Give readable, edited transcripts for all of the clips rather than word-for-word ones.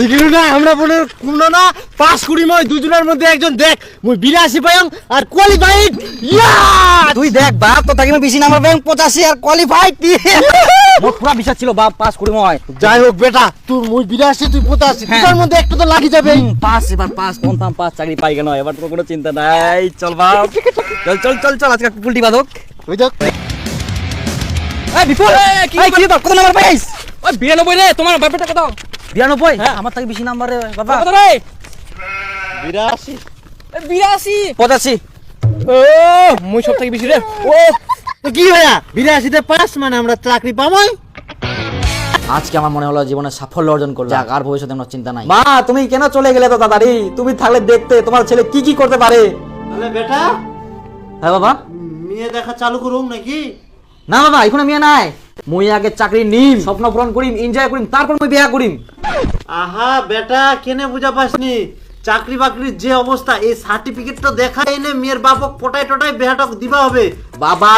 দেখিলু না আমরা বলে কুমনো না 5-20 মই দুজনের মধ্যে একজন দেখ মই 82 পাইম আর কোয়ালিফাইড ইয়া তুই দেখ বাপ তো তাকে বেশি নাম্বার পাইম 85 আর কোয়ালিফাইড মোর পুরা বিশ্বাস ছিল বাপ 5-20 মই যাই হোক বেটা তুই মই 82 তুই 85 তোর মধ্যে একটু তো লাগি যাবে 5 এবার 5 কনফার্ম 5 চাকরি পাই কেন এবার তো কোনো চিন্তা নাই চল বাপ চল আজকে পুলটি বাদক ওই দেখ এই বিপুল এই কি কত নাম্বার পাইছ ওই 92 রে তোমার বাপের টাকা দাও 92 আমার থেকে বেশি নাম্বার রে বাবা কত রে 82 82 85 ও মুই সব থেকে বেশি রে ও তো কি ভাইয়া 82 তে পাস মানে আমরা চাকরি পাবই আজকে আমার মনে হলো জীবনে সাফল্য অর্জন করলাম যাক আর ভবিষ্যতে কোনো চিন্তা নাই মা তুমি কেন চলে গেলে তো তাড়াতাড়ি তুমি থাকলে দেখতে তোমার ছেলে কি কি করতে পারে তাহলে বেটা হ্যাঁ বাবা মেয়ে দেখা চালু করুম নাকি না বাবা এখনো মেয়ে নাই মুই আগে চাকরি নিম স্বপ্ন পূরণ করিম এনজয় করিম তারপর মুই বিয়া করিম আহা বেটা কেনে বুঝা পাসনি চাকরি বাকরির যে অবস্থা এই সার্টিফিকেটটা দেখা এনে মেয়ের বাপক পটাই টটাই বেহাটক দিবা হবে বাবা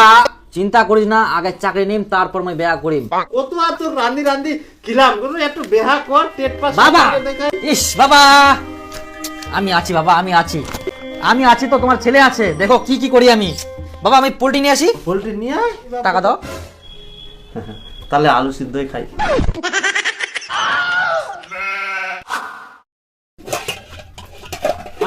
চিন্তা করিস না আগে চাকরি নিম তারপর মুই বিয়া করিম ও তো আর তোর রান্দি কিলাম গুলো একটু বেহা কর টেট পাস বাবা ইস বাবা আমি আছি বাবা আমি আছি তো তোমার ছেলে আছে দেখো কি কি করি আমি বাবা আমি পোল্ট্রি নিয়ে আসি পোল্ট্রি নিয়ে আয় টাকা দাও তাহলে আলু সিদ্ধই খাই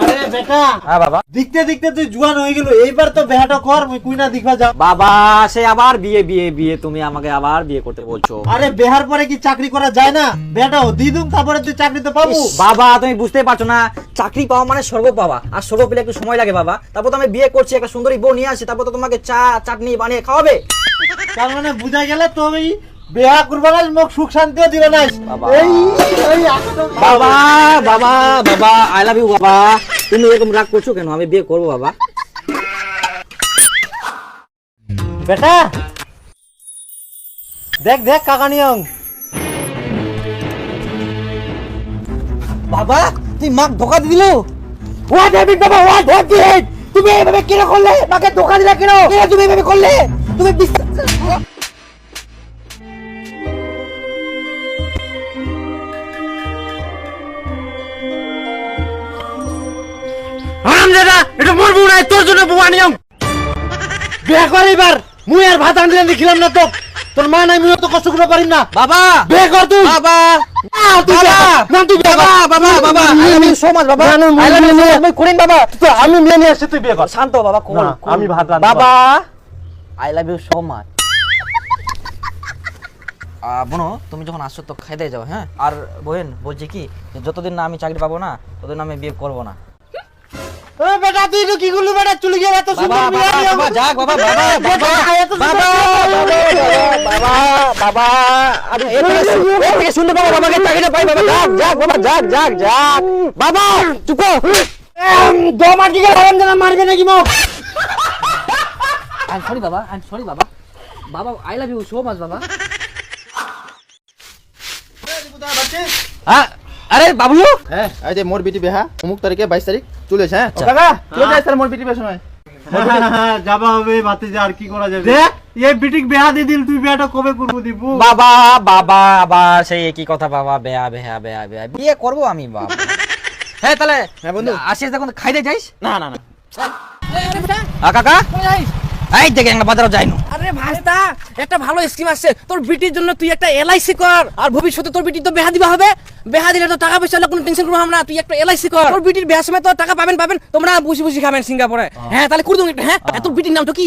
আরে বেটা হ্যাঁ বাবা দেখতে দেখতে তুই জুয়ান হয়ে গেল এইবার তো বেহাটা কর মুই কুইনা দেখবা যা বাবা সে আবার বিয়ে তুমি আমাকে আবার বিয়ে করতে বলছো আরে বেহার পরে কি চাকরি করা যায় না বেটাও দিদুম তারপরে তুই চাকরি তো পাবো বাবা তুমি বুঝতে পারছো না চাকরি পাওয়া মানে স্বর্গ পাওয়া আর স্বর্গ পেলে একটু সময় লাগে বাবা তারপর তো আমি বিয়ে করছি একটা সুন্দরী বউ নিয়ে আসি তারপর তো তোমাকে চা চাটনি বানিয়ে খাওয়াবে তার মানে বুঝা গেলে তুমি বেহা করবা না মুখ সুখ শান্তিও দিবে না বাবা। এই এই একদম বাবা বাবা বাবা আই লাভ ইউ বাবা তুমি এরকম রাগ করছো কেন আমি বিয়ে করবো বাবা বেটা দেখ দেখ কাকা নিয়ম বাবা তুই মাক ধোকা দিয়ে দিলো হোয়াট হ্যাপেন্ড বাবা হোয়াট হ্যাপেন্ড তুমি এইভাবে কেন করলে মাকে ধোকা দিলা কেন তুমি এইভাবে করলে তুমি আমজাদা এটা মোর বউ নাই তোর জন্য বউ আনিয়াম বিয়ে কর এবার মুই আর ভাত আনলে দেখিলাম না তো তোর মা নাই মুই তো কষ্ট করে পারিম না বাবা বিয়ে কর তুই বাবা না তুই বিয়ে কর বাবা বাবা I love you so much বাবা আই লাভ ইউ আমি করিম বাবা তো আমি মেয়ে নিয়ে আসছি তুই বিয়ে কর শান্ত বাবা কোন না, আমি ভাত রাঁধবো। বাবা I love you so much বোনো তুমি যখন আসছো তো খাইতে যাও হ্যাঁ আর বোন বলছি কি যে যতদিন না আমি চাকরি পাবো না ততদিন আমি বিয়ে করবো না এ বেটা তুই তো কি করলি বেটা চলে গিয়ে এত সুন্দর বাবা মেয়ে নিয়ে বাবা যাক বাবা বাবা বাবা এত সুন্দর বাবা বাবা আরে এর থেকে শুনতে পাবো বাবাকে চাকরিটা পাই বাবা যাক বাবা যাক বাবা চুপ দমার কি গেল জানা মারবে নাকি মুখ আই এম সরি বাবা বাবা I love you so much বাবা আরে বাবলু হ্যাঁ এই যে মোর বিটি বিহা অমুক তারিখে 22 তারিখ চলেছে হ্যাঁ আচ্ছা। কাকা চলে যায় স্যার মোর বিটি বিয়ার সময় যাবা হবে বাতে যা আর কি করা যাবে দেখ এই বিটিক বেহা দি দিল তুই বেয়াটা কবে করব দিবু বাবা আবার সেই একই কথা বাবা বেয়া বিয়ে করবো আমি বাবা হ্যাঁ তাহলে হ্যাঁ বন্ধু। আসিস তখন খাইতে যাইস না না না আরে বেটা কাকা কই যাইস এই দেখে একটা বাজারও যাই না আরে ভাস্তা একটা ভালো স্কিম আছে তোর বিটির জন্য তুই একটা এলআইসি কর আর ভবিষ্যতে তোর বিটি তো বেহা দিবা হবে বেহা দিলে তো টাকা পয়সা কোনো টেনশন করবো আমরা তুই একটা এলআইসি কর তোর বিটির বেহার সময় তো টাকা পাবেন তোমরা বুঝি খাবেন সিঙ্গাপুরে হ্যাঁ তাহলে করে দেবো একটা হ্যাঁ তোর বিটির নাম তো কি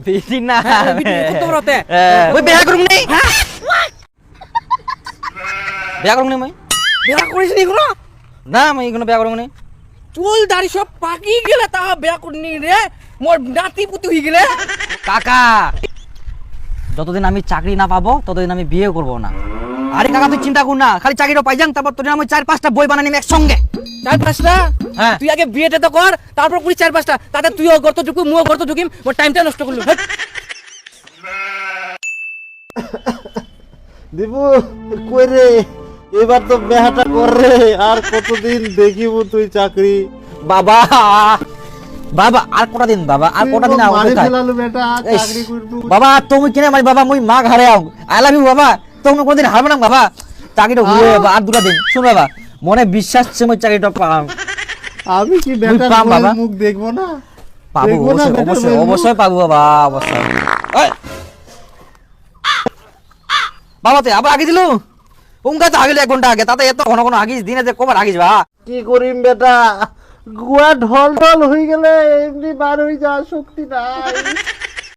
বেশি না বিটি কত বড় হতে ওই বিয়া করুম নেই বিয়া করুম নেই মই বেহা করিস নি কোনো না মই এগুলো বিয়া করুম নেই চুল দাড়ি সব পাকি গেলে তা বেহা করিনি রে মোর নাতি পুতি হয়ে গেলে কাকা যতদিন আমি চাকরি না পাবো ততদিন আমি বিয়ে করব না আরে কাকা তুই চিন্তা কর না খালি চাকরিটা পাই যান তারপর তোর আমি 4-5টা বই বানাই নিম একসঙ্গে 4-5টা হ্যাঁ। তুই আগে বিয়েটা তো কর তারপর পুরি 4-5টা তাতে তুইও গর্ত ঢুকু মুও গর্ত ঢুকিম মোর টাইমটা নষ্ট করলু দিবু কই রে এবার তো বেহাটা কর রে আর কতদিন দেখিব তুই চাকরি বাবা আর কটা দিন বাবা আর কটা দিন মারি ফেলালু বেটা চাকরি করবু বাবা তুমি কিনে মারি বাবা মুই মা ঘরে আও আই লাভ ইউ বাবা তুমি কোনদিন হারবে না বাবা চাকরিটা হয়ে বাবা আর দুটা দিন শুন বাবা মনে বিশ্বাস আছে মই চাকরিটা পাম। আমি কি বেটার পাম বাবা। মুখ দেখবো না? পাবো দেখবো না অবশ্যই বেটার অবশ্যই বউয়ের মুখ? অবশ্যই পাবো বাবা অবশ্যই। ওই! বাবা তুই আবার আগে দিলু উনকা তো আগিল 1 ঘন্টা আগে তাতে এত ঘন ঘন আগিস দিনে যে কবার আগিস বা কি করিম বেটা, গুয়া ঢল ঢল হয়ে গেলে এমনি বার হয়ে যাওয়ার শক্তি নাই।